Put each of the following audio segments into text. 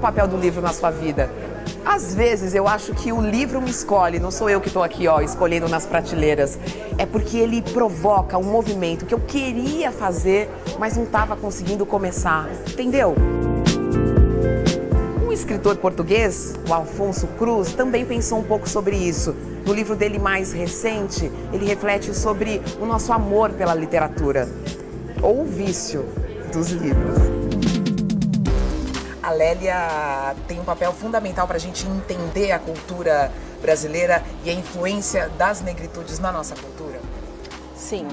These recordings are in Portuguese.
o papel do livro na sua vida? Às vezes eu acho que o livro me escolhe, não sou eu que estou aqui, escolhendo nas prateleiras. É porque ele provoca um movimento que eu queria fazer, mas não estava conseguindo começar. Entendeu? Um escritor português, o Afonso Cruz, também pensou um pouco sobre isso. No livro dele mais recente, ele reflete sobre o nosso amor pela literatura, ou o vício dos livros. A Lélia tem um papel fundamental para a gente entender a cultura brasileira e a influência das negritudes na nossa cultura. Sim,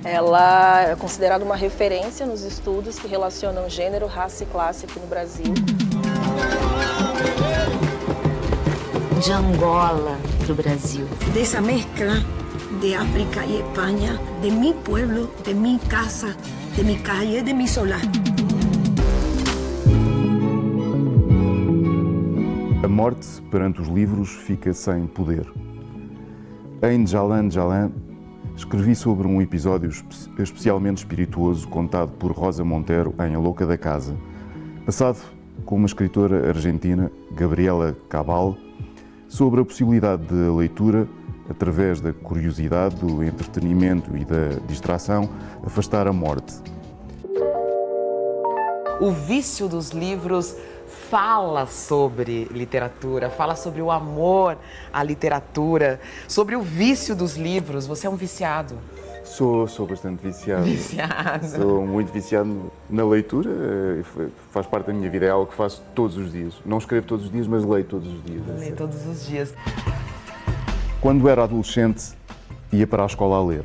ela é considerada uma referência nos estudos que relacionam gênero, raça e classe aqui no Brasil. De Angola para o Brasil. Dessa mescla de África e Espanha, de mi pueblo, de mi casa, de mi calle, de mi solar. A morte, perante os livros, fica sem poder. Em Djalan Djalan, escrevi sobre um episódio especialmente espirituoso contado por Rosa Montero em A Louca da Casa, passado com uma escritora argentina, Gabriela Cabal, sobre a possibilidade de a leitura, através da curiosidade, do entretenimento e da distração, afastar a morte. O vício dos livros fala sobre literatura, fala sobre o amor à literatura, sobre o vício dos livros. Você é um viciado? Sou bastante viciado. Viciado. Sou muito viciado na leitura, faz parte da minha vida, é algo que faço todos os dias. Não escrevo todos os dias, mas leio todos os dias. Leio todos os dias. Quando era adolescente, ia para a escola a ler.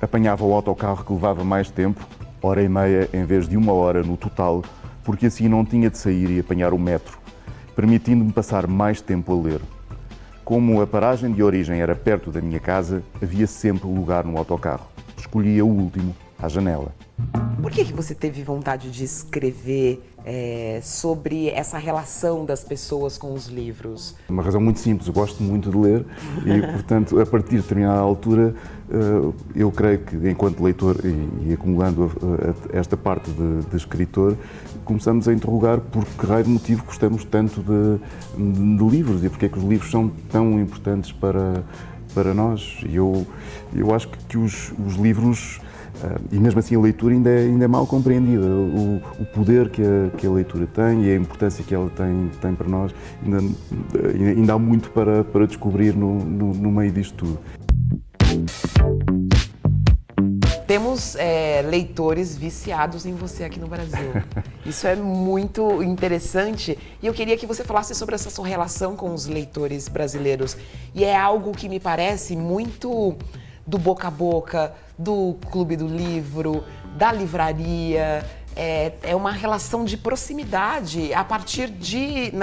Apanhava o autocarro que levava mais tempo, 1h30 em vez de 1 hora no total, porque assim não tinha de sair e apanhar o metro, permitindo-me passar mais tempo a ler. Como a paragem de origem era perto da minha casa, havia sempre lugar no autocarro. Escolhia o último, à janela. Por que você teve vontade de escrever sobre essa relação das pessoas com os livros? Uma razão muito simples, eu gosto muito de ler e, portanto, a partir de determinada altura, eu creio que, enquanto leitor e acumulando esta parte de escritor, começamos a interrogar por que raio de motivo gostamos tanto de livros e porque é que os livros são tão importantes para nós. E eu acho que os livros, e mesmo assim a leitura ainda é mal compreendida. O poder que a leitura tem e a importância que ela tem para nós, ainda há muito para descobrir no meio disto tudo. Temos leitores viciados em você aqui no Brasil. Isso é muito interessante e eu queria que você falasse sobre essa sua relação com os leitores brasileiros. E é algo que me parece muito do boca a boca, do clube do livro, da livraria. É uma relação de proximidade a partir de,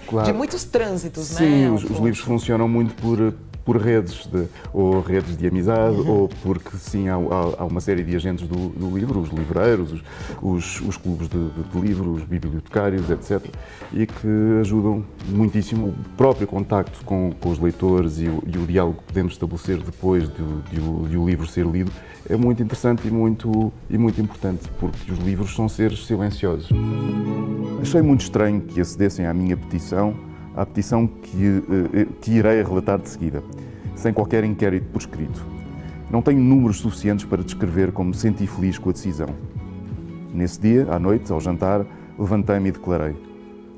Claro. de muitos trânsitos. Sim, os livros funcionam muito por redes, ou redes de amizade, ou porque sim, há uma série de agentes do livro, os livreiros, os clubes de livro, os bibliotecários, etc. E que ajudam muitíssimo o próprio contacto com os leitores e o diálogo que podemos estabelecer depois de o livro ser lido é muito interessante e muito importante, porque os livros são seres silenciosos. Achei muito estranho que acedessem à minha petição, à petição que irei relatar de seguida, sem qualquer inquérito por escrito. Não tenho números suficientes para descrever como me senti feliz com a decisão. Nesse dia, à noite, ao jantar, levantei-me e declarei: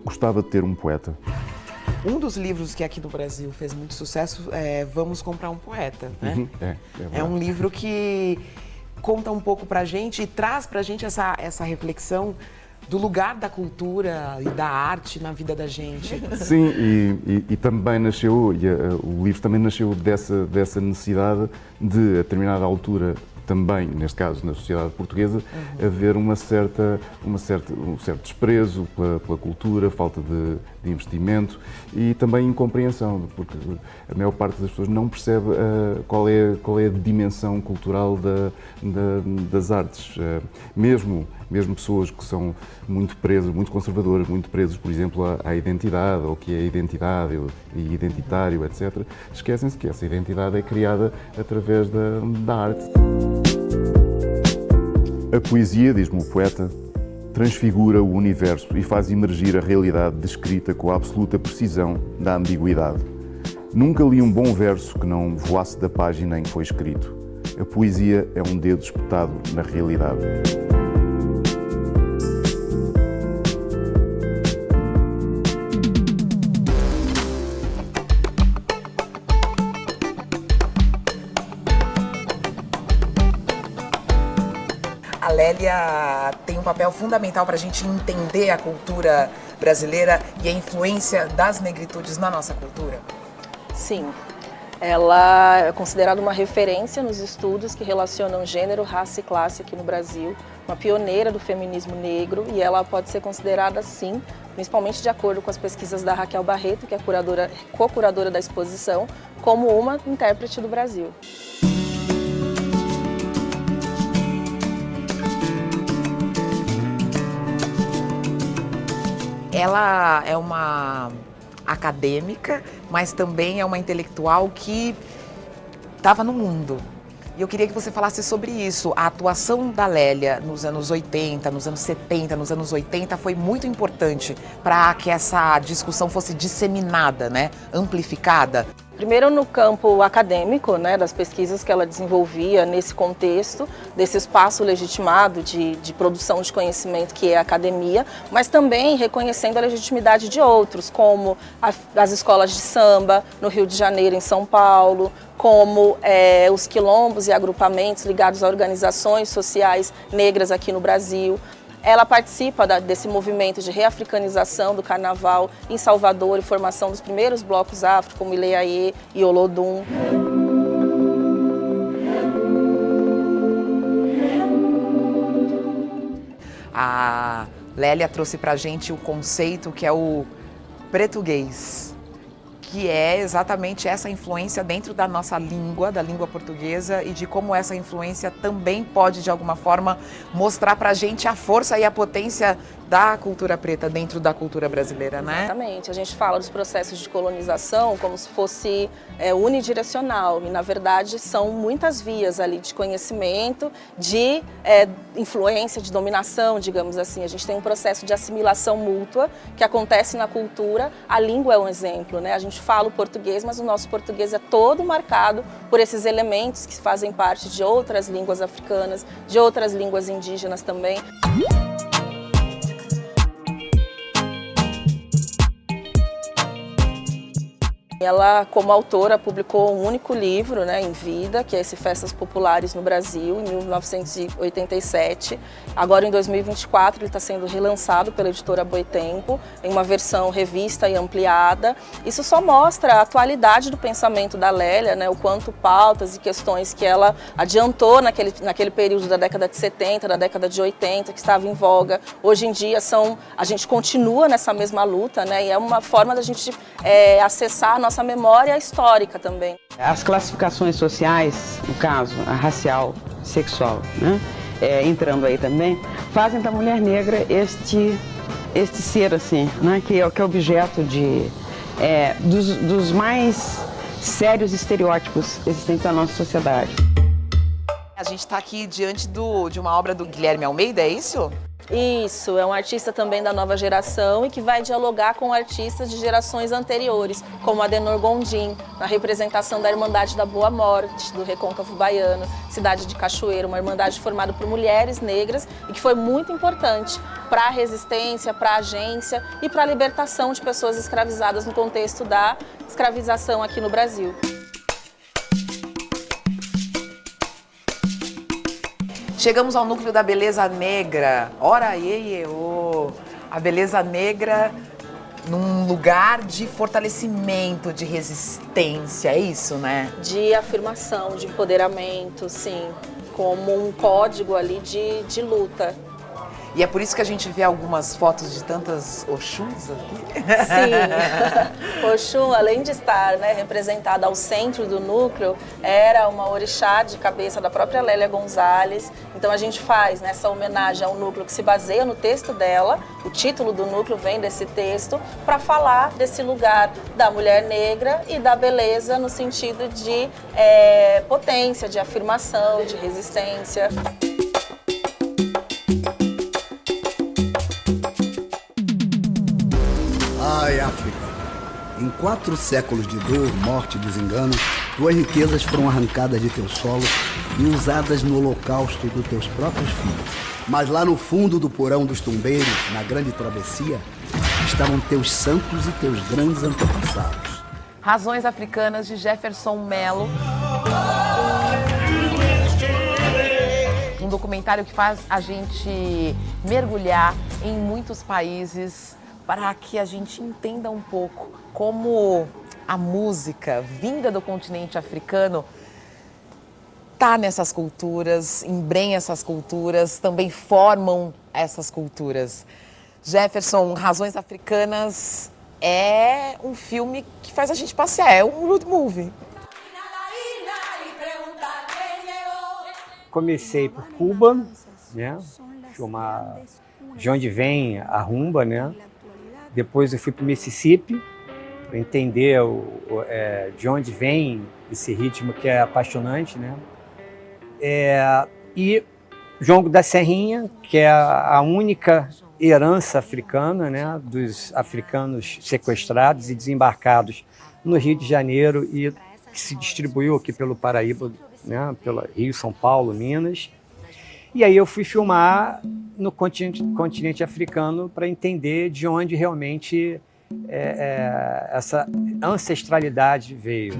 gostava de ter um poeta. Um dos livros que aqui no Brasil fez muito sucesso é Vamos Comprar um Poeta, né? É um livro que conta um pouco pra gente e traz pra gente essa reflexão do lugar da cultura e da arte na vida da gente. Sim, e também nasceu, o livro também nasceu dessa necessidade de, a determinada altura, também, neste caso, na sociedade portuguesa, haver um certo desprezo pela cultura, falta de investimento e também incompreensão, porque a maior parte das pessoas não percebe qual é a dimensão cultural das artes. Mesmo pessoas que são muito presas, muito conservadoras, muito presas, por exemplo, à identidade, ou que é identidade e identitário, etc., esquecem-se que essa identidade é criada através da arte. A poesia, diz-me o poeta, transfigura o universo e faz emergir a realidade descrita com a absoluta precisão da ambiguidade. Nunca li um bom verso que não voasse da página em que foi escrito. A poesia é um dedo espetado na realidade. A Lélia tem um papel fundamental para a gente entender a cultura brasileira e a influência das negritudes na nossa cultura. Sim, ela é considerada uma referência nos estudos que relacionam gênero, raça e classe aqui no Brasil, uma pioneira do feminismo negro, e ela pode ser considerada, sim, principalmente de acordo com as pesquisas da Raquel Barreto, que é a co-curadora da exposição, como uma intérprete do Brasil. Ela é uma acadêmica, mas também é uma intelectual que estava no mundo. E eu queria que você falasse sobre isso. A atuação da Lélia nos anos 80, nos anos 70, nos anos 80 foi muito importante para que essa discussão fosse disseminada, né? Amplificada. Primeiro no campo acadêmico, né, das pesquisas que ela desenvolvia nesse contexto, desse espaço legitimado de produção de conhecimento que é a academia, mas também reconhecendo a legitimidade de outros, como as escolas de samba no Rio de Janeiro, em São Paulo, como os quilombos e agrupamentos ligados a organizações sociais negras aqui no Brasil. Ela participa desse movimento de reafricanização do carnaval em Salvador e formação dos primeiros blocos afro, como Ileaê e Olodum. A Lélia trouxe pra gente o conceito que é o pretuguês, que é exatamente essa influência dentro da nossa língua, da língua portuguesa, e de como essa influência também pode, de alguma forma, mostrar pra gente a força e a potência da cultura preta dentro da cultura brasileira, né? Exatamente. A gente fala dos processos de colonização como se fosse unidirecional, e na verdade são muitas vias ali de conhecimento, de influência, de dominação, digamos assim. A gente tem um processo de assimilação mútua que acontece na cultura. A língua é um exemplo, né? A gente fala o português, mas o nosso português é todo marcado por esses elementos que fazem parte de outras línguas africanas, de outras línguas indígenas também. Ela, como autora, publicou um único livro, né, em vida, que é esse Festas Populares no Brasil, em 1987. Agora, em 2024, ele está sendo relançado pela editora Boitempo, em uma versão revista e ampliada. Isso só mostra a atualidade do pensamento da Lélia, né, o quanto pautas e questões que ela adiantou naquele período da década de 70, da década de 80, que estava em voga. Hoje em dia, a gente continua nessa mesma luta, né, e é uma forma da gente acessar a nossa memória histórica também. As classificações sociais, no caso, a racial, sexual, né, entrando aí também, fazem da mulher negra este ser assim, né, que é objeto dos mais sérios estereótipos existentes na nossa sociedade. A gente está aqui diante de uma obra do Guilherme Almeida, é isso? Isso, é um artista também da nova geração e que vai dialogar com artistas de gerações anteriores, como Adenor Gondim, na representação da Irmandade da Boa Morte, do Recôncavo Baiano, Cidade de Cachoeira, uma irmandade formada por mulheres negras e que foi muito importante para a resistência, para a agência e para a libertação de pessoas escravizadas no contexto da escravização aqui no Brasil. Chegamos ao núcleo da beleza negra. Ora, a beleza negra num lugar de fortalecimento, de resistência, é isso, né? De afirmação, de empoderamento, sim, como um código ali de luta. E é por isso que a gente vê algumas fotos de tantas Oxuns aqui. Sim, Oxum, além de estar, né, representada ao centro do núcleo, era uma orixá de cabeça da própria Lélia Gonzalez. Então a gente faz, né, essa homenagem ao núcleo que se baseia no texto dela, o título do núcleo vem desse texto, para falar desse lugar da mulher negra e da beleza no sentido de potência, de afirmação, de resistência. África. Em 4 séculos de dor, morte e desengano, tuas riquezas foram arrancadas de teu solo e usadas no holocausto dos teus próprios filhos. Mas lá no fundo do porão dos tumbeiros, na grande travessia, estavam teus santos e teus grandes antepassados. Razões Africanas, de Jefferson Mello. Um documentário que faz a gente mergulhar em muitos países para que a gente entenda um pouco como a música vinda do continente africano está nessas culturas, embrenha essas culturas, também formam essas culturas. Jefferson, Razões Africanas é um filme que faz a gente passear, é um road movie. Comecei por Cuba, né, filmar de onde vem a rumba, né. Depois eu fui para o Mississippi, para entender de onde vem esse ritmo que é apaixonante, né. E Jongo da Serrinha, que é a única herança africana, né, dos africanos sequestrados e desembarcados no Rio de Janeiro e que se distribuiu aqui pelo Paraíba, né, pelo Rio, São Paulo, Minas. E aí eu fui filmar no continente africano para entender de onde realmente essa ancestralidade veio.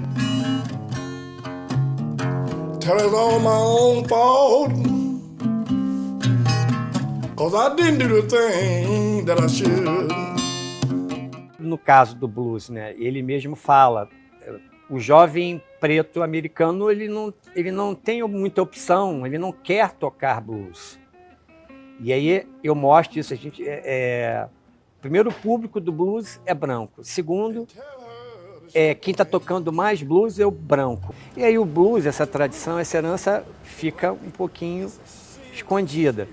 Tell it all my own fault, 'cause I didn't do the thing that I should. No caso do blues, né, ele mesmo fala, o jovem preto americano ele não tem muita opção, ele não quer tocar blues. E aí eu mostro isso, primeiro, o público do blues é branco. Segundo, quem está tocando mais blues é o branco. E aí o blues, essa tradição, essa herança fica um pouquinho escondida.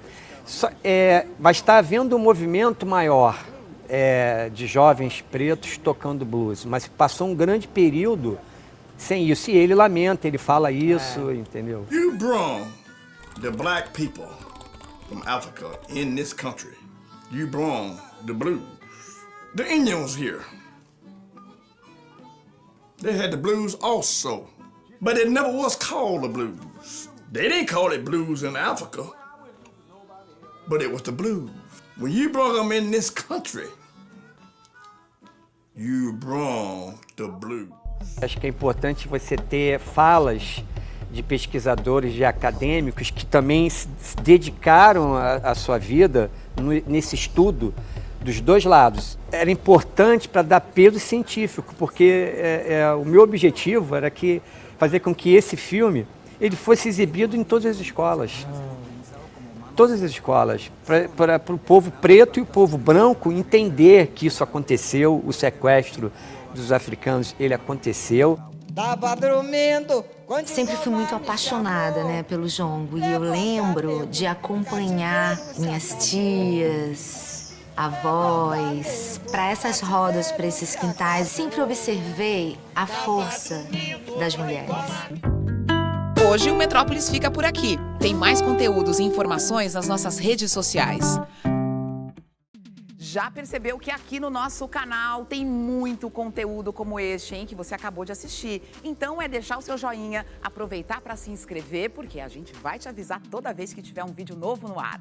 Mas está havendo um movimento maior de jovens pretos tocando blues, mas passou um grande período sem isso. E ele lamenta, ele fala isso, entendeu? You brought the black people from Africa in this country. You brought the blues. The Indians here, they had the blues also, but it never was called the blues. They didn't call it blues in Africa, but it was the blues. When you brought them in this country, you brought the blues. Acho que é importante você ter falas de pesquisadores, de acadêmicos que também se dedicaram a sua vida nesse estudo dos dois lados. Era importante para dar peso científico, porque o meu objetivo era fazer com que esse filme ele fosse exibido em todas as escolas. Todas as escolas, para o povo preto e o povo branco entender que isso aconteceu, o sequestro dos africanos, ele aconteceu. Sempre fui muito apaixonada, né, pelo jongo, e eu lembro de acompanhar minhas tias, avós, para essas rodas, para esses quintais. Sempre observei a força das mulheres. Hoje o Metrópolis fica por aqui. Tem mais conteúdos e informações nas nossas redes sociais. Já percebeu que aqui no nosso canal tem muito conteúdo como este, hein, que você acabou de assistir. Então é deixar o seu joinha, aproveitar para se inscrever, porque a gente vai te avisar toda vez que tiver um vídeo novo no ar.